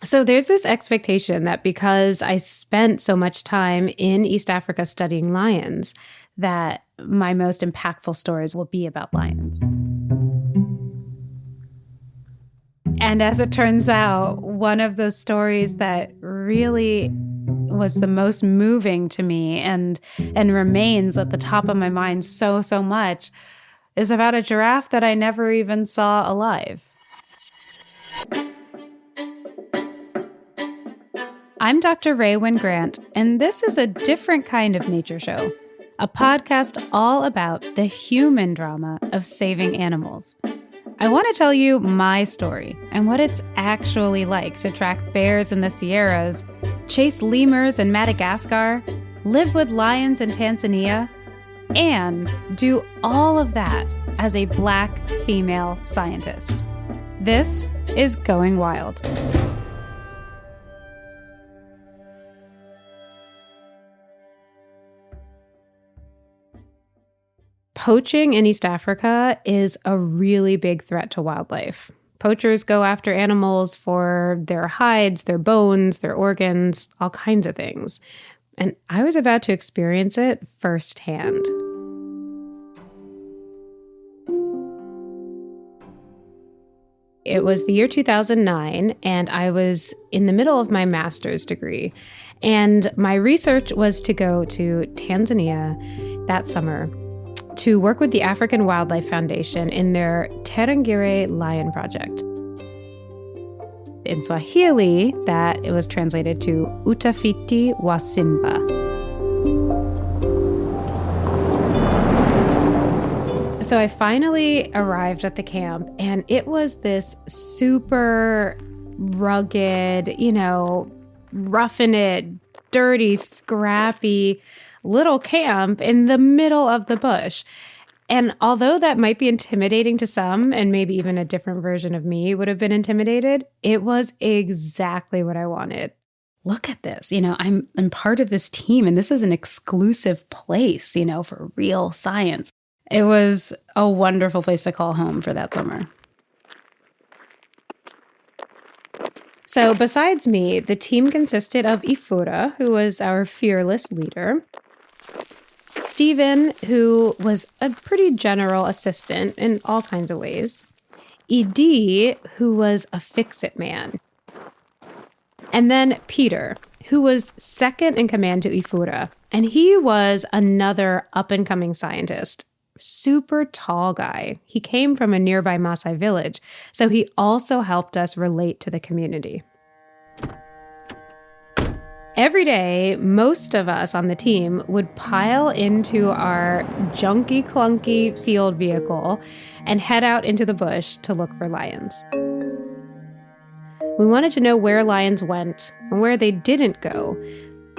So there's this expectation that because I spent so much time in East Africa studying lions, that my most impactful stories will be about lions. And as it turns out, one of the stories that really was the most moving to me and remains at the top of my mind so much is about a giraffe that I never even saw alive. I'm Dr. Raewyn Grant, and this is a different kind of nature show, a podcast all about the human drama of saving animals. I want to tell you my story and what it's actually like to track bears in the Sierras, chase lemurs in Madagascar, live with lions in Tanzania, and do all of that as a Black female scientist. This is Going Wild. Poaching in East Africa is a really big threat to wildlife. Poachers go after animals for their hides, their bones, their organs, all kinds of things. And I was about to experience it firsthand. It was the year 2009, and I was in the middle of my master's degree. And my research was to go to Tanzania that summer to work with the African Wildlife Foundation in their Tarangire Lion Project. In Swahili, that it was translated to Utafiti wa Simba. So I finally arrived at the camp, and it was this super rugged, roughing it, dirty, scrappy little camp in the middle of the bush. And although that might be intimidating to some, and maybe even a different version of me would have been intimidated, it was exactly what I wanted. Look at this, I'm part of this team, and this is an exclusive place, for real science. It was a wonderful place to call home for that summer. So besides me, the team consisted of Ifura, who was our fearless leader, Stephen, who was a pretty general assistant in all kinds of ways, Idi, who was a fix-it man, and then Peter, who was second in command to Ifura, and he was another up-and-coming scientist. Super tall guy. He came from a nearby Maasai village, so he also helped us relate to the community. Every day, most of us on the team would pile into our junky clunky field vehicle and head out into the bush to look for lions. We wanted to know where lions went and where they didn't go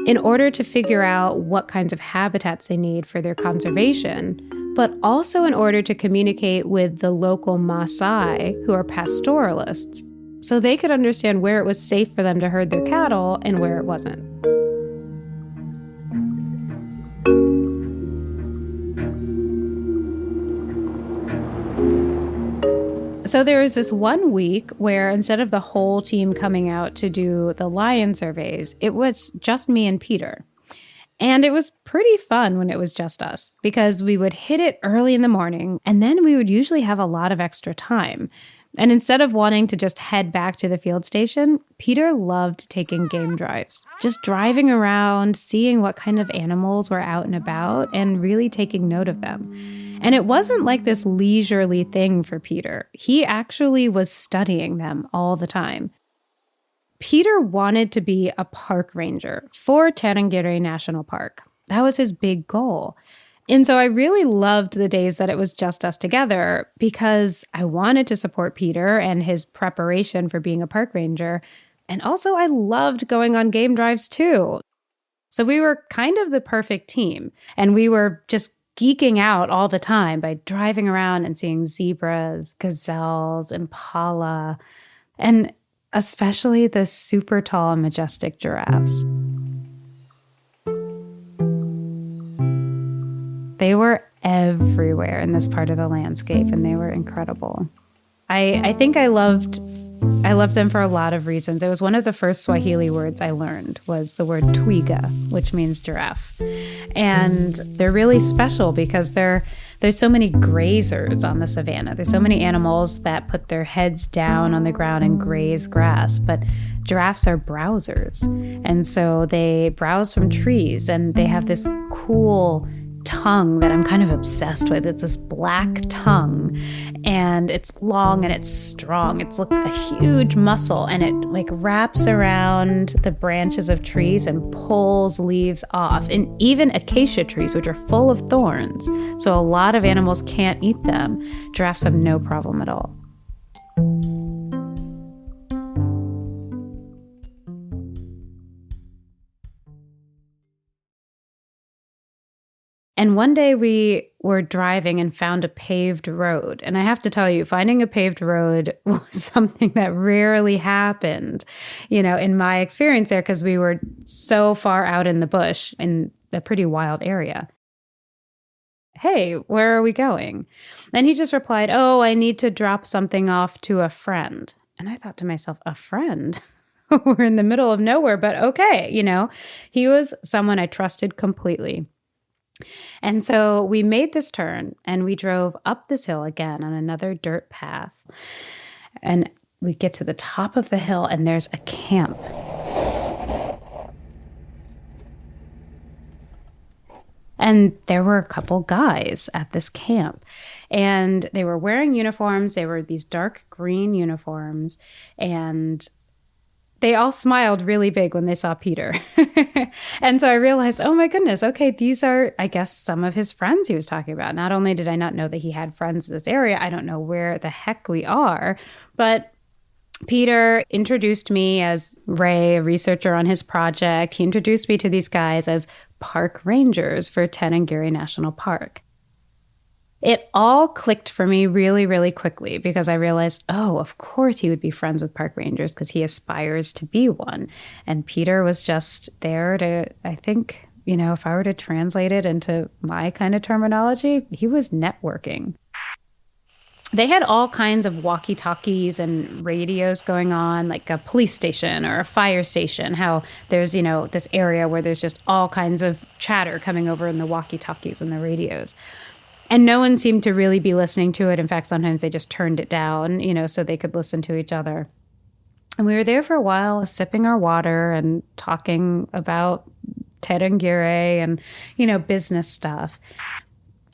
in order to figure out what kinds of habitats they need for their conservation, but also in order to communicate with the local Maasai, who are pastoralists, so they could understand where it was safe for them to herd their cattle and where it wasn't. So there was this 1 week where instead of the whole team coming out to do the lion surveys, it was just me and Peter. And it was pretty fun when it was just us, because we would hit it early in the morning, and then we would usually have a lot of extra time. And instead of wanting to just head back to the field station, Peter loved taking game drives. Just driving around, seeing what kind of animals were out and about, and really taking note of them. And it wasn't like this leisurely thing for Peter. He actually was studying them all the time. Peter wanted to be a park ranger for Tarangire National Park. That was his big goal. And so I really loved the days that it was just us together, because I wanted to support Peter and his preparation for being a park ranger. And also I loved going on game drives too. So we were kind of the perfect team, and we were just geeking out all the time by driving around and seeing zebras, gazelles, impala, and especially the super tall, majestic giraffes. They were everywhere in this part of the landscape, and they were incredible. I think I loved I love them for a lot of reasons. It was one of the first Swahili words I learned was the word twiga, which means giraffe. And they're really special because there's so many grazers on the savannah. There's so many animals that put their heads down on the ground and graze grass, but giraffes are browsers. And so they browse from trees, and they have this cool tongue that I'm kind of obsessed with. It's this black tongue, and it's long and it's strong. It's like a huge muscle, and it like wraps around the branches of trees and pulls leaves off, and even acacia trees, which are full of thorns. So a lot of animals can't eat them. Giraffes have no problem at all. And one day we were driving and found a paved road. And I have to tell you, finding a paved road was something that rarely happened, in my experience there, because we were so far out in the bush in a pretty wild area. Hey, where are we going? And he just replied, oh, I need to drop something off to a friend. And I thought to myself, a friend? We're in the middle of nowhere, but okay. He was someone I trusted completely. And so we made this turn and we drove up this hill again on another dirt path. And we get to the top of the hill and there's a camp. And there were a couple guys at this camp. And they were wearing uniforms. They were these dark green uniforms. And they all smiled really big when they saw Peter. And so I realized, oh my goodness, okay, these are, I guess, some of his friends he was talking about. Not only did I not know that he had friends in this area, I don't know where the heck we are, but Peter introduced me as Ray, a researcher on his project. He introduced me to these guys as park rangers for Tarangire National Park. It all clicked for me really, really quickly because I realized, oh, of course he would be friends with park rangers because he aspires to be one. And Peter was just there to, I think, if I were to translate it into my kind of terminology, he was networking. They had all kinds of walkie-talkies and radios going on, like a police station or a fire station, how there's, this area where there's just all kinds of chatter coming over in the walkie-talkies and the radios. And no one seemed to really be listening to it. In fact, sometimes they just turned it down, so they could listen to each other. And we were there for a while, sipping our water and talking about Tarangire and, business stuff.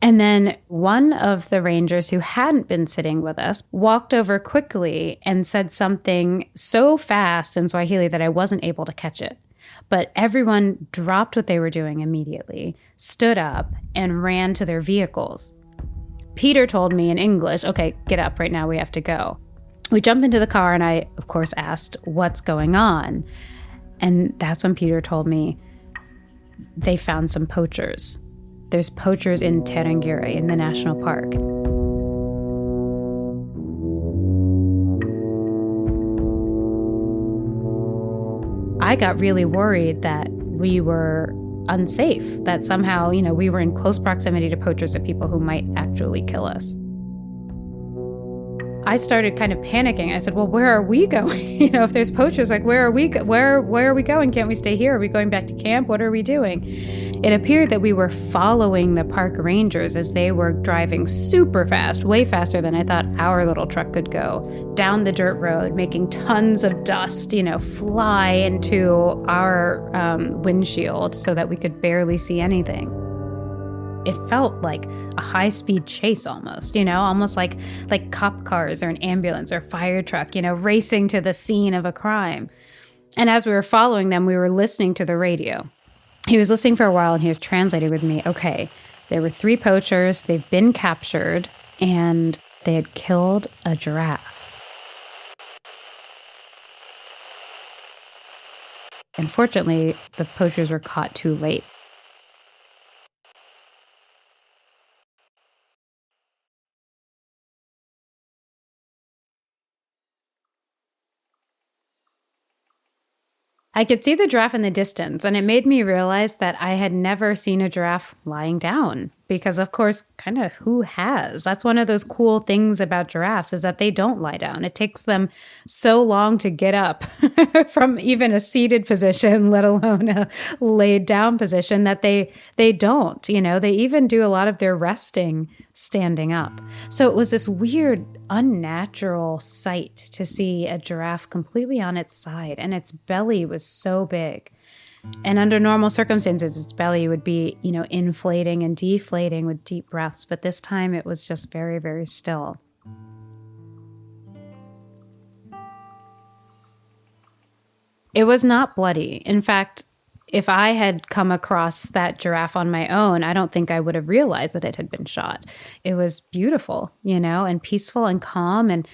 And then one of the rangers who hadn't been sitting with us walked over quickly and said something so fast in Swahili that I wasn't able to catch it. But everyone dropped what they were doing immediately, stood up, and ran to their vehicles. Peter told me in English, okay, get up right now, we have to go. We jump into the car and I, of course, asked, what's going on? And that's when Peter told me they found some poachers. There's poachers in Tarangire in the national park. I got really worried that we were unsafe, that somehow, we were in close proximity to poachers, of people who might actually kill us. I started kind of panicking. I said, well, where are we going? If there's poachers, like, where are we going? Can't we stay here? Are we going back to camp? What are we doing? It appeared that we were following the park rangers as they were driving super fast, way faster than I thought our little truck could go, down the dirt road, making tons of dust, fly into our windshield so that we could barely see anything. It felt like a high-speed chase almost, almost like cop cars or an ambulance or fire truck, racing to the scene of a crime. And as we were following them, we were listening to the radio. He was listening for a while and he was translating with me. Okay, there were 3 poachers. They've been captured and they had killed a giraffe. Unfortunately, the poachers were caught too late. I could see the giraffe in the distance, and it made me realize that I had never seen a giraffe lying down because, of course, kind of who has? That's one of those cool things about giraffes is that they don't lie down. It takes them so long to get up from even a seated position, let alone a laid down position, that they don't. They even do a lot of their resting standing up. So it was this weird, unnatural sight to see a giraffe completely on its side, and its belly was so big. And under normal circumstances, its belly would be, inflating and deflating with deep breaths. But this time it was just very, very still. It was not bloody. In fact, if I had come across that giraffe on my own, I don't think I would have realized that it had been shot. It was beautiful, and peaceful and calm and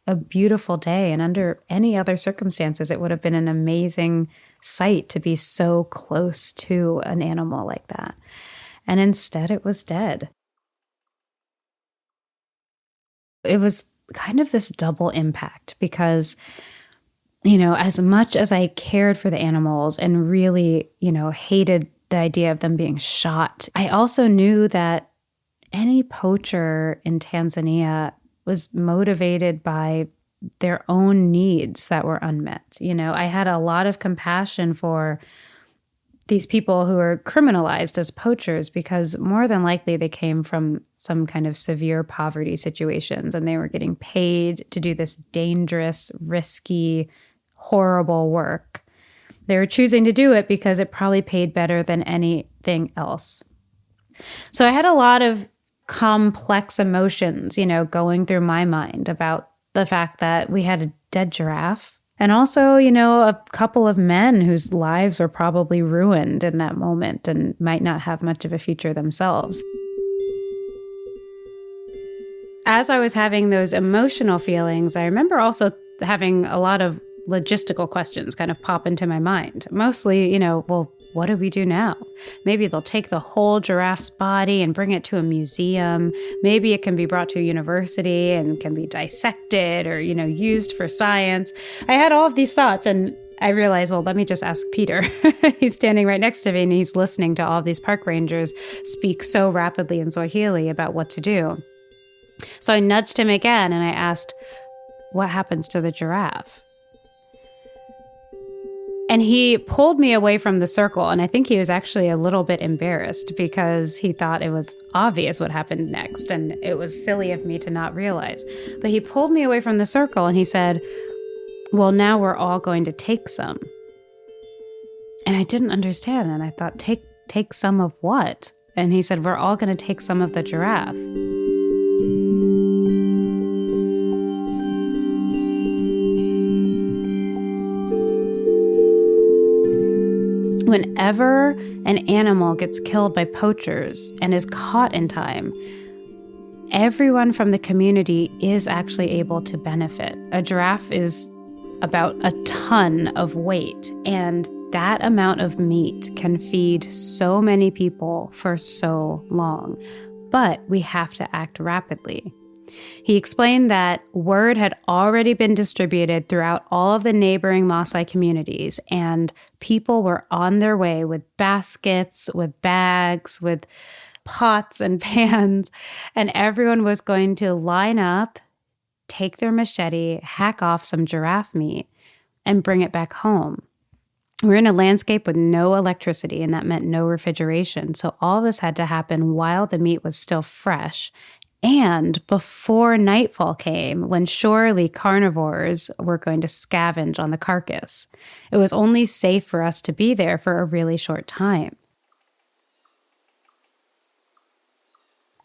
a beautiful day. And under any other circumstances, it would have been an amazing sight to be so close to an animal like that. And instead, it was dead. It was kind of this double impact because, as much as I cared for the animals and really, hated the idea of them being shot, I also knew that any poacher in Tanzania was motivated by their own needs that were unmet. I had a lot of compassion for these people who are criminalized as poachers because more than likely they came from some kind of severe poverty situations and they were getting paid to do this dangerous, risky, horrible work. They were choosing to do it because it probably paid better than anything else. So I had a lot of complex emotions, going through my mind about the fact that we had a dead giraffe and also, a couple of men whose lives were probably ruined in that moment and might not have much of a future themselves. As I was having those emotional feelings, I remember also having a lot of logistical questions kind of pop into my mind. Mostly, well, what do we do now? Maybe they'll take the whole giraffe's body and bring it to a museum. Maybe it can be brought to a university and can be dissected or, used for science. I had all of these thoughts and I realized, well, let me just ask Peter. He's standing right next to me and he's listening to all of these park rangers speak so rapidly in Swahili about what to do. So I nudged him again and I asked, what happens to the giraffe? And he pulled me away from the circle, and I think he was actually a little bit embarrassed because he thought it was obvious what happened next, and it was silly of me to not realize. But he pulled me away from the circle, and he said, well, now we're all going to take some. And I didn't understand, and I thought, take some of what? And he said, we're all going to take some of the giraffe. Whenever an animal gets killed by poachers and is caught in time, everyone from the community is actually able to benefit. A giraffe is about a ton of weight, and that amount of meat can feed so many people for so long. But we have to act rapidly. He explained that word had already been distributed throughout all of the neighboring Maasai communities, and people were on their way with baskets, with bags, with pots and pans, and everyone was going to line up, take their machete, hack off some giraffe meat, and bring it back home. We're in a landscape with no electricity, and that meant no refrigeration, so all this had to happen while the meat was still fresh, and before nightfall came, when surely carnivores were going to scavenge on the carcass. It was only safe for us to be there for a really short time.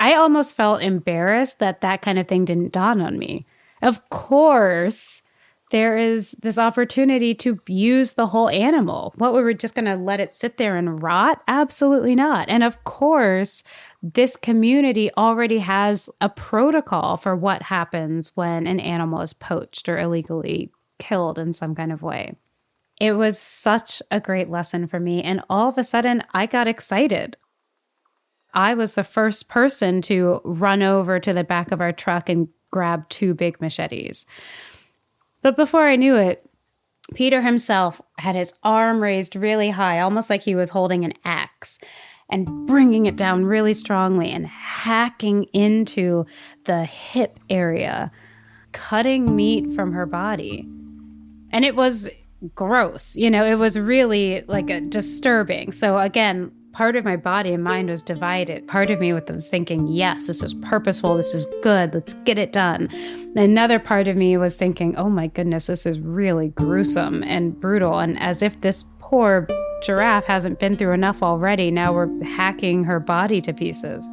I almost felt embarrassed that kind of thing didn't dawn on me. Of course, there is this opportunity to use the whole animal. What, we were just going to let it sit there and rot? Absolutely not. And of course, this community already has a protocol for what happens when an animal is poached or illegally killed in some kind of way. It was such a great lesson for me. And all of a sudden, I got excited. I was the first person to run over to the back of our truck and grab 2 big machetes. But before I knew it, Peter himself had his arm raised really high, almost like he was holding an axe, and bringing it down really strongly and hacking into the hip area, cutting meat from her body. And it was gross. It was really like a disturbing. So again, part of my body and mind was divided. Part of me was thinking, yes, this is purposeful. This is good. Let's get it done. Another part of me was thinking, oh my goodness, this is really gruesome and brutal. And as if this poor giraffe hasn't been through enough already, now we're hacking her body to pieces.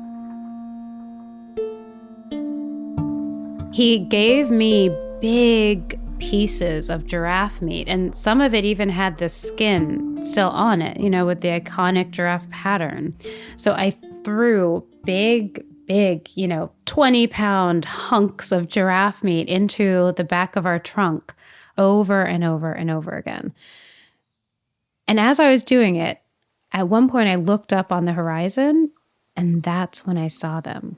He gave me big pieces of giraffe meat, and some of it even had the skin still on it, with the iconic giraffe pattern. So I threw big, 20-pound hunks of giraffe meat into the back of our trunk over and over and over again. And as I was doing it, at one point I looked up on the horizon, and that's when I saw them.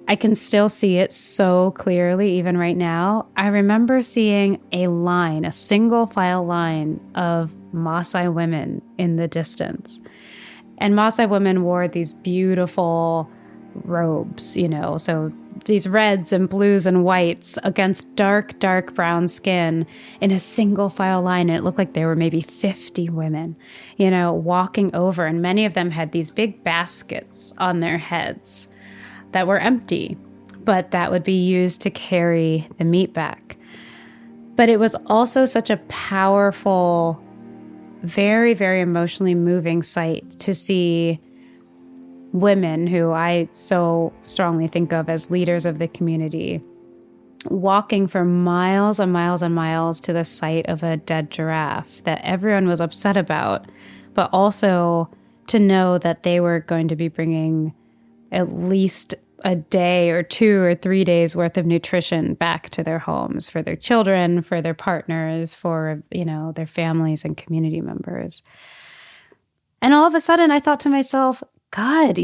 I can still see it so clearly, even right now. I remember seeing a single file line of Maasai women in the distance. And Maasai women wore these beautiful robes, so these reds and blues and whites against dark, dark brown skin in a single file line. And it looked like there were maybe 50 women, walking over. And many of them had these big baskets on their heads that were empty, but that would be used to carry the meat back. But it was also such a powerful, very, very emotionally moving sight to see women who I so strongly think of as leaders of the community walking for miles and miles and miles to the site of a dead giraffe that everyone was upset about, but also to know that they were going to be bringing at least a day or 2 or 3 days worth of nutrition back to their homes for their children, for their partners, for, their families and community members. And all of a sudden I thought to myself, God,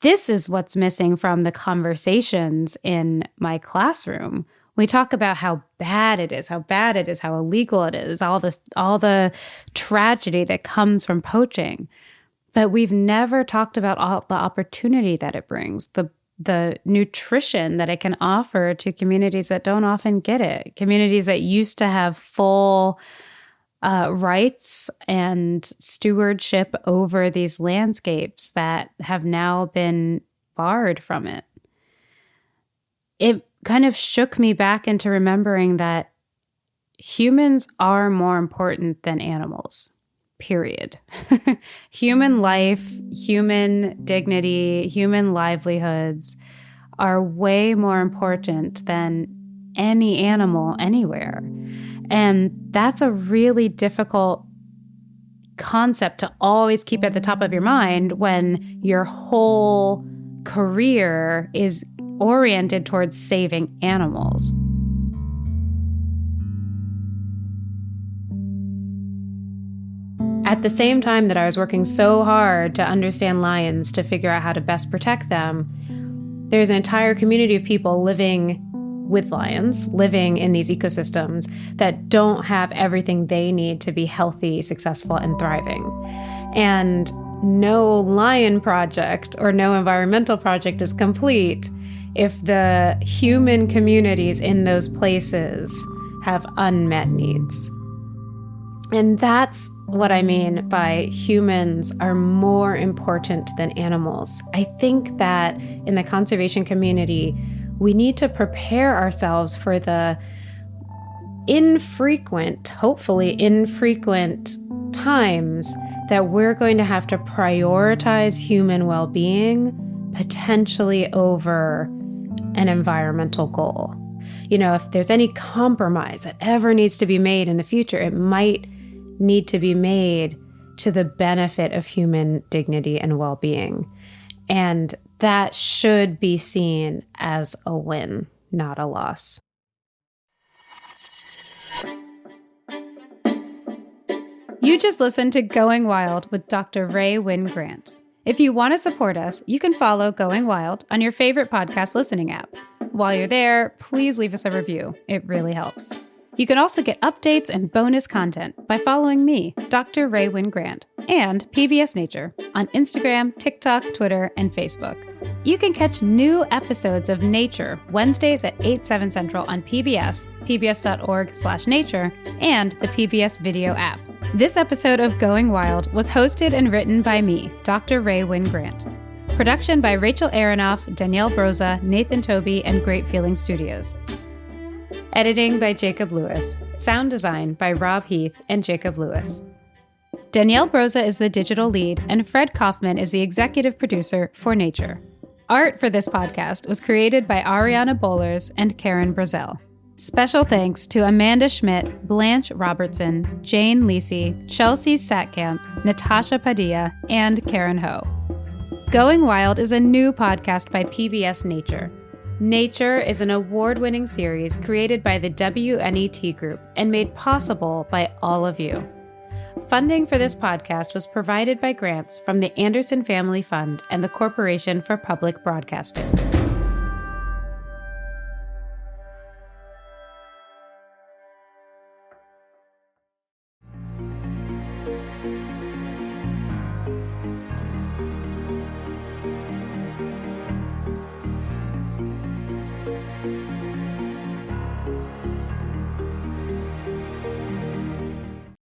this is what's missing from the conversations in my classroom. We talk about how bad it is, how illegal it is, all the tragedy that comes from poaching. But we've never talked about all the opportunity that it brings, the nutrition that it can offer to communities that don't often get it, communities that used to have full rights and stewardship over these landscapes that have now been barred from it. It kind of shook me back into remembering that humans are more important than animals. Period. Human life, human dignity, human livelihoods are way more important than any animal anywhere. And that's a really difficult concept to always keep at the top of your mind when your whole career is oriented towards saving animals. At the same time that I was working so hard to understand lions, to figure out how to best protect them, there's an entire community of people living with lions, living in these ecosystems that don't have everything they need to be healthy, successful, and thriving. And no lion project or no environmental project is complete if the human communities in those places have unmet needs. And that's what I mean by humans are more important than animals. I think that in the conservation community, we need to prepare ourselves for the hopefully infrequent times that we're going to have to prioritize human well-being, potentially over an environmental goal. If there's any compromise that ever needs to be made in the future, it might need to be made to the benefit of human dignity and well-being. And that should be seen as a win, not a loss. You just listened to Going Wild with Dr. Rae Wynn-Grant. If you want to support us, you can follow Going Wild on your favorite podcast listening app. While you're there, please leave us a review. It really helps. You can also get updates and bonus content by following me, Dr. Ray Wynn Grant, and PBS Nature on Instagram, TikTok, Twitter, and Facebook. You can catch new episodes of Nature Wednesdays at 8/7 Central on PBS, pbs.org/nature, and the PBS Video app. This episode of Going Wild was hosted and written by me, Dr. Ray Wynn Grant. Production by Rachel Aronoff, Danielle Broza, Nathan Toby, and Great Feeling Studios. Editing by Jacob Lewis. Sound design by Rob Heath and Jacob Lewis. Danielle Broza is the digital lead, and Fred Kaufman is the executive producer for Nature. Art for this podcast was created by Ariana Bowlers and Karen Brazel. Special thanks to Amanda Schmidt, Blanche Robertson, Jane Lisi, Chelsea Satkamp, Natasha Padilla, and Karen Ho. Going Wild is a new podcast by PBS Nature. Nature is an award-winning series created by the WNET Group and made possible by all of you. Funding for this podcast was provided by grants from the Anderson Family Fund and the Corporation for Public Broadcasting.